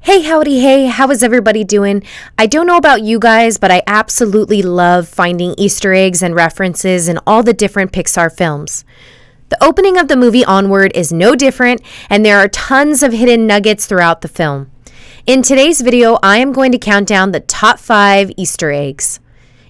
Hey, howdy, hey, how is everybody doing? I don't know about you guys, but I absolutely love finding Easter eggs and references in all the different Pixar films. The opening of the movie Onward is no different, and there are tons of hidden nuggets throughout the film. In today's video, I am going to count down the top 5 Easter eggs.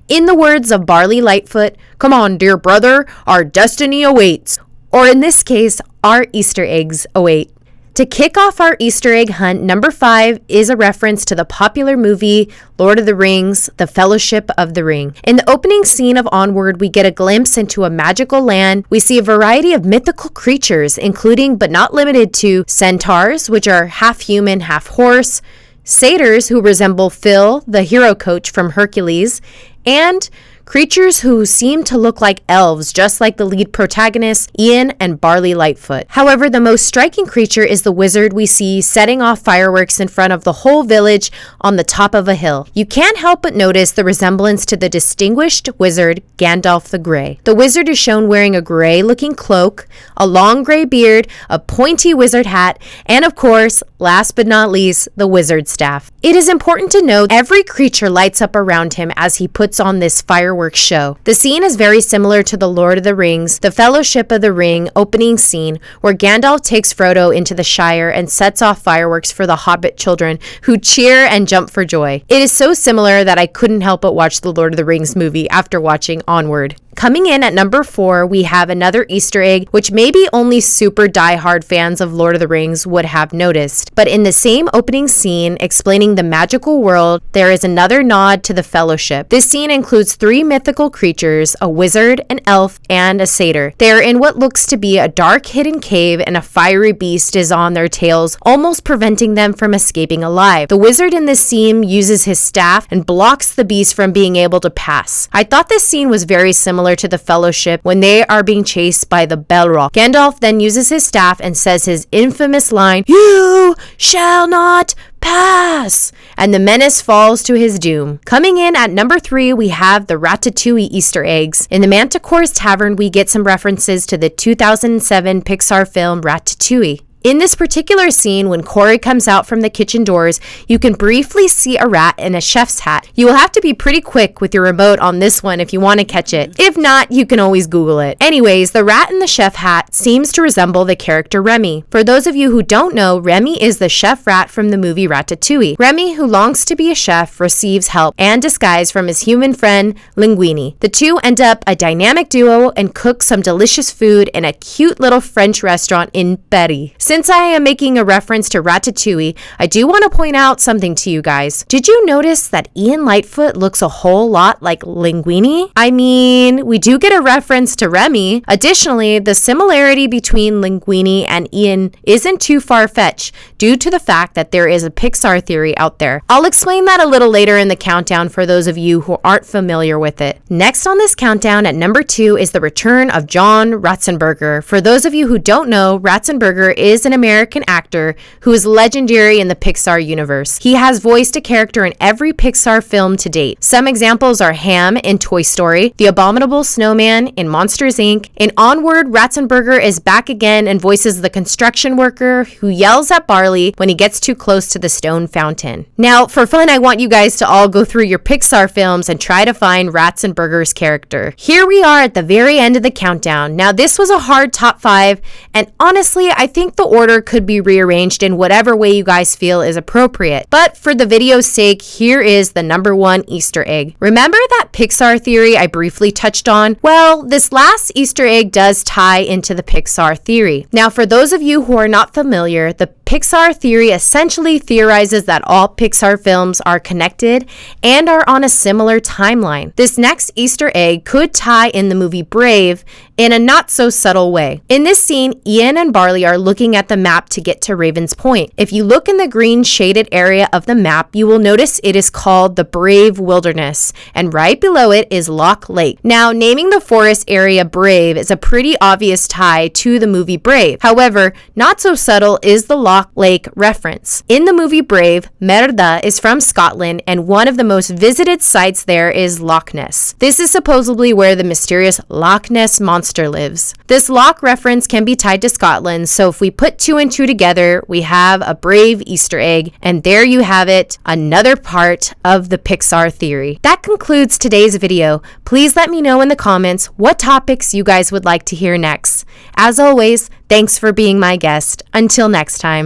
In the words of Barley Lightfoot, "Come on, dear brother, our destiny awaits." Or in this case, our Easter eggs await. To kick off our Easter egg hunt, number 5 is a reference to the popular movie Lord of the Rings, The Fellowship of the Ring. In the opening scene of Onward, we get a glimpse into a magical land. We see a variety of mythical creatures, including but not limited to centaurs, which are half human, half horse, satyrs who resemble Phil, the hero coach from Hercules, and creatures who seem to look like elves, just like the lead protagonists, Ian and Barley Lightfoot. However, the most striking creature is the wizard we see setting off fireworks in front of the whole village on the top of a hill. You can't help but notice the resemblance to the distinguished wizard, Gandalf the Grey. The wizard is shown wearing a gray-looking cloak, a long gray beard, a pointy wizard hat, and of course, last but not least, the wizard staff. It is important to note every creature lights up around him as he puts on this fireworks show. The scene is very similar to the Lord of the Rings, The Fellowship of the Ring opening scene, where Gandalf takes Frodo into the Shire and sets off fireworks for the Hobbit children who cheer and jump for joy. It is so similar that I couldn't help but watch the Lord of the Rings movie after watching Onward. Coming in at number 4, we have another Easter egg, which maybe only super diehard fans of Lord of the Rings would have noticed. But in the same opening scene explaining the magical world, there is another nod to the Fellowship. This scene includes 3 mythical creatures, a wizard, an elf, and a satyr. They are in what looks to be a dark hidden cave, and a fiery beast is on their tails, almost preventing them from escaping alive. The wizard in this scene uses his staff and blocks the beast from being able to pass. I thought this scene was very similar to the Fellowship when they are being chased by the Balrog. Gandalf then uses his staff and says his infamous line, "You shall not pass!" and the menace falls to his doom. Coming in at number 3, we have the Ratatouille Easter eggs. In the Manticore's Tavern, we get some references to the 2007 Pixar film Ratatouille. In this particular scene, when Corey comes out from the kitchen doors, you can briefly see a rat in a chef's hat. You will have to be pretty quick with your remote on this one if you want to catch it. If not, you can always Google it. Anyways, the rat in the chef hat seems to resemble the character Remy. For those of you who don't know, Remy is the chef rat from the movie Ratatouille. Remy, who longs to be a chef, receives help and disguise from his human friend, Linguini. The two end up a dynamic duo and cook some delicious food in a cute little French restaurant in Paris. Since I am making a reference to Ratatouille, I do want to point out something to you guys. Did you notice that Ian Lightfoot looks a whole lot like Linguini? I mean, we do get a reference to Remy. Additionally, the similarity between Linguini and Ian isn't too far-fetched due to the fact that there is a Pixar theory out there. I'll explain that a little later in the countdown for those of you who aren't familiar with it. Next on this countdown at number 2 is the return of John Ratzenberger. For those of you who don't know, Ratzenberger is an American actor who is legendary in the Pixar universe. He has voiced a character in every Pixar film to date. Some examples are Ham in Toy Story, the Abominable Snowman in Monsters, Inc. In Onward, Ratzenberger is back again and voices the construction worker who yells at Barley when he gets too close to the stone fountain. Now, for fun, I want you guys to all go through your Pixar films and try to find Ratzenberger's character. Here we are at the very end of the countdown. Now, this was a hard top 5, and honestly, I think the order could be rearranged in whatever way you guys feel is appropriate. But for the video's sake, here is the number 1 Easter egg. Remember that Pixar theory I briefly touched on? Well, this last Easter egg does tie into the Pixar theory. Now, for those of you who are not familiar, the Pixar theory essentially theorizes that all Pixar films are connected and are on a similar timeline. This next Easter egg could tie in the movie Brave in a not so subtle way. In this scene, Ian and Barley are looking at the map to get to Raven's Point. If you look in the green shaded area of the map, you will notice it is called the Brave Wilderness, and right below it is Lock Lake. Now, naming the forest area Brave is a pretty obvious tie to the movie Brave. However, not so subtle is the Lock Loch Lake reference. In the movie Brave, Merda is from Scotland, and one of the most visited sites there is Loch Ness. This is supposedly where the mysterious Loch Ness monster lives. This loch reference can be tied to Scotland, so if we put 2 and 2 together, we have a Brave Easter egg, and there you have it, another part of the Pixar theory. That concludes today's video. Please let me know in the comments what topics you guys would like to hear next. As always, thanks for being my guest. Until next time.